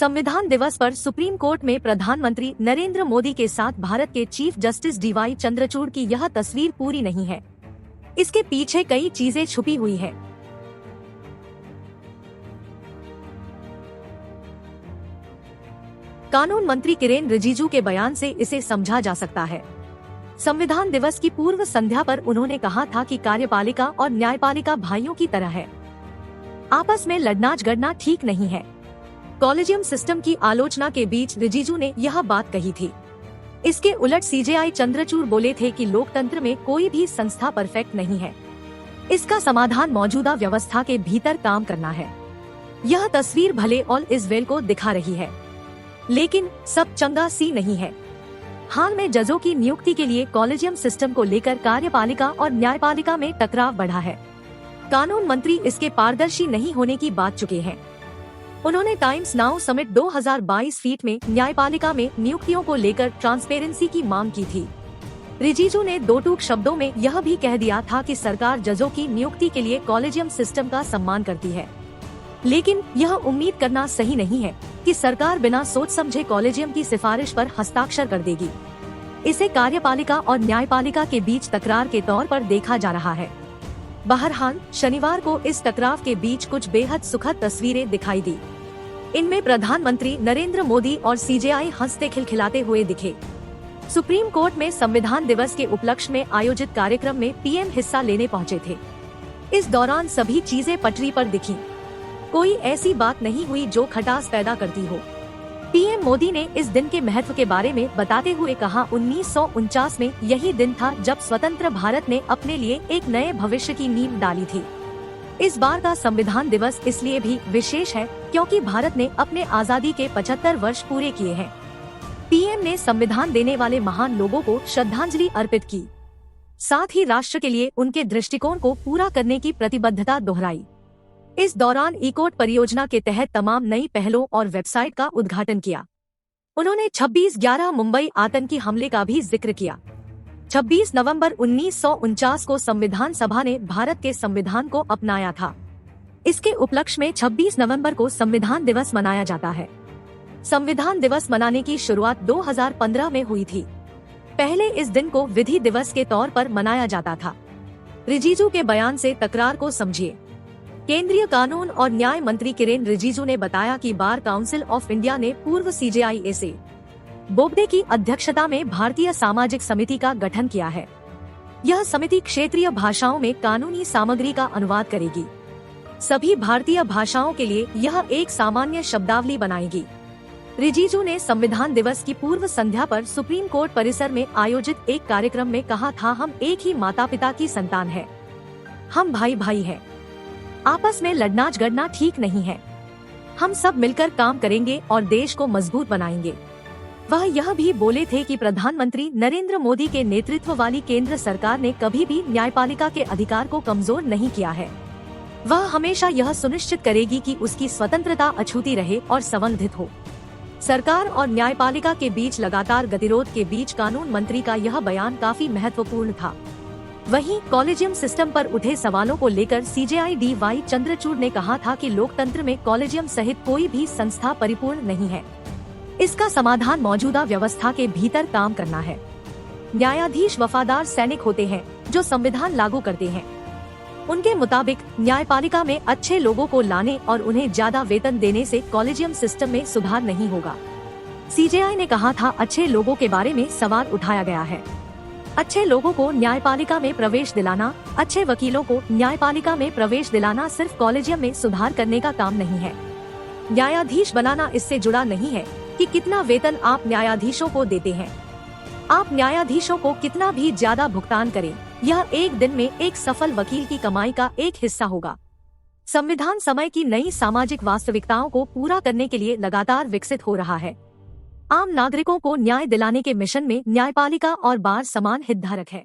संविधान दिवस पर सुप्रीम कोर्ट में प्रधानमंत्री नरेंद्र मोदी के साथ भारत के चीफ जस्टिस डीवाई चंद्रचूड़ की यह तस्वीर पूरी नहीं है। इसके पीछे कई चीजें छुपी हुई है। कानून मंत्री किरेन रिजिजू के बयान से इसे समझा जा सकता है। संविधान दिवस की पूर्व संध्या पर उन्होंने कहा था कि कार्यपालिका और न्यायपालिका भाइयों की तरह है, आपस में लड़ना झगड़ना ठीक नहीं है। कॉलेजियम सिस्टम की आलोचना के बीच रिजिजू ने यह बात कही थी। इसके उलट सीजेआई चंद्रचूड़ बोले थे कि लोकतंत्र में कोई भी संस्था परफेक्ट नहीं है, इसका समाधान मौजूदा व्यवस्था के भीतर काम करना है। यह तस्वीर भले ऑल इज वेल को दिखा रही है, लेकिन सब चंगा सी नहीं है। हाल में जजों की नियुक्ति के लिए कॉलेजियम सिस्टम को लेकर कार्यपालिका और न्यायपालिका में टकराव बढ़ा है। कानून मंत्री इसके पारदर्शी नहीं होने की बात चुके हैं। उन्होंने टाइम्स नाउ समिट 2022 फीट में न्यायपालिका में नियुक्तियों को लेकर ट्रांसपेरेंसी की मांग की थी। रिजिजू ने दो टूक शब्दों में यह भी कह दिया था कि सरकार जजों की नियुक्ति के लिए कॉलेजियम सिस्टम का सम्मान करती है, लेकिन यह उम्मीद करना सही नहीं है कि सरकार बिना सोच समझे कॉलेजियम की सिफारिश पर हस्ताक्षर कर देगी। इसे कार्यपालिका और न्यायपालिका के बीच तकरार के तौर पर देखा जा रहा है। बहरहाल शनिवार को इस टकराव के बीच कुछ बेहद सुखद तस्वीरें दिखाई दी। इनमें प्रधानमंत्री नरेंद्र मोदी और सीजेआई हंसते खिलखिलाते हुए दिखे। सुप्रीम कोर्ट में संविधान दिवस के उपलक्ष्य में आयोजित कार्यक्रम में पीएम हिस्सा लेने पहुंचे थे। इस दौरान सभी चीजें पटरी पर दिखी। कोई ऐसी बात नहीं हुई जो खटास पैदा करती हो। पीएम मोदी ने इस दिन के महत्व के बारे में बताते हुए कहा, 1949 में यही दिन था जब स्वतंत्र भारत ने अपने लिए एक नए भविष्य की नींव डाली थी। इस बार का संविधान दिवस इसलिए भी विशेष है क्योंकि भारत ने अपने आजादी के 75 वर्ष पूरे किए हैं। पीएम ने संविधान देने वाले महान लोगों को श्रद्धांजलि अर्पित की, साथ ही राष्ट्र के लिए उनके दृष्टिकोण को पूरा करने की प्रतिबद्धता दोहराई। इस दौरान ई-कोर्ट परियोजना के तहत तमाम नई पहलों और वेबसाइट का उद्घाटन किया। उन्होंने 26/11 मुंबई आतंकी हमले का भी जिक्र किया। 26 नवंबर 1949 को संविधान सभा ने भारत के संविधान को अपनाया था। इसके उपलक्ष्य में 26 नवंबर को संविधान दिवस मनाया जाता है। संविधान दिवस मनाने की शुरुआत 2015 में हुई थी। पहले इस दिन को विधि दिवस के तौर पर मनाया जाता था। रिजिजू के बयान से तकरार को समझिए। केंद्रीय कानून और न्याय मंत्री किरेन रिजिजू ने बताया कि बार काउंसिल ऑफ इंडिया ने पूर्व सीजेआई एस.ए. बोबडे की अध्यक्षता में भारतीय सामाजिक समिति का गठन किया है। यह समिति क्षेत्रीय भाषाओं में कानूनी सामग्री का अनुवाद करेगी। सभी भारतीय भाषाओं के लिए यह एक सामान्य शब्दावली बनाएगी। रिजिजू ने संविधान दिवस की पूर्व संध्या पर सुप्रीम कोर्ट परिसर में आयोजित एक कार्यक्रम में कहा था, हम एक ही माता पिता की संतान है, हम भाई भाई है, आपस में लड़ना झगड़ना ठीक नहीं है, हम सब मिलकर काम करेंगे और देश को मजबूत बनाएंगे। वह यह भी बोले थे कि प्रधानमंत्री नरेंद्र मोदी के नेतृत्व वाली केंद्र सरकार ने कभी भी न्यायपालिका के अधिकार को कमजोर नहीं किया है। वह हमेशा यह सुनिश्चित करेगी कि उसकी स्वतंत्रता अछूती रहे और संवर्धित हो। सरकार और न्यायपालिका के बीच लगातार गतिरोध के बीच कानून मंत्री का यह बयान काफी महत्वपूर्ण था। वहीं कॉलेजियम सिस्टम पर उठे सवालों को लेकर सीजेआई डीवाई चंद्रचूड़ ने कहा था कि लोकतंत्र में कॉलेजियम सहित कोई भी संस्था परिपूर्ण नहीं है, इसका समाधान मौजूदा व्यवस्था के भीतर काम करना है। न्यायाधीश वफादार सैनिक होते हैं जो संविधान लागू करते हैं। उनके मुताबिक न्यायपालिका में अच्छे लोगों को लाने और उन्हें ज्यादा वेतन देने से कॉलेजियम सिस्टम में सुधार नहीं होगा। सीजेआई ने कहा था, अच्छे लोगों के बारे में सवाल उठाया गया है। अच्छे लोगों को न्यायपालिका में प्रवेश दिलाना, अच्छे वकीलों को न्यायपालिका में प्रवेश दिलाना सिर्फ कॉलेजियम में सुधार करने का काम नहीं है। न्यायाधीश बनाना इससे जुड़ा नहीं है कि कितना वेतन आप न्यायाधीशों को देते हैं। आप न्यायाधीशों को कितना भी ज्यादा भुगतान करें, यह एक दिन में एक सफल वकील की कमाई का एक हिस्सा होगा। संविधान समय की नई सामाजिक वास्तविकताओं को पूरा करने के लिए लगातार विकसित हो रहा है। आम नागरिकों को न्याय दिलाने के मिशन में न्यायपालिका और बार समान हितधारक है।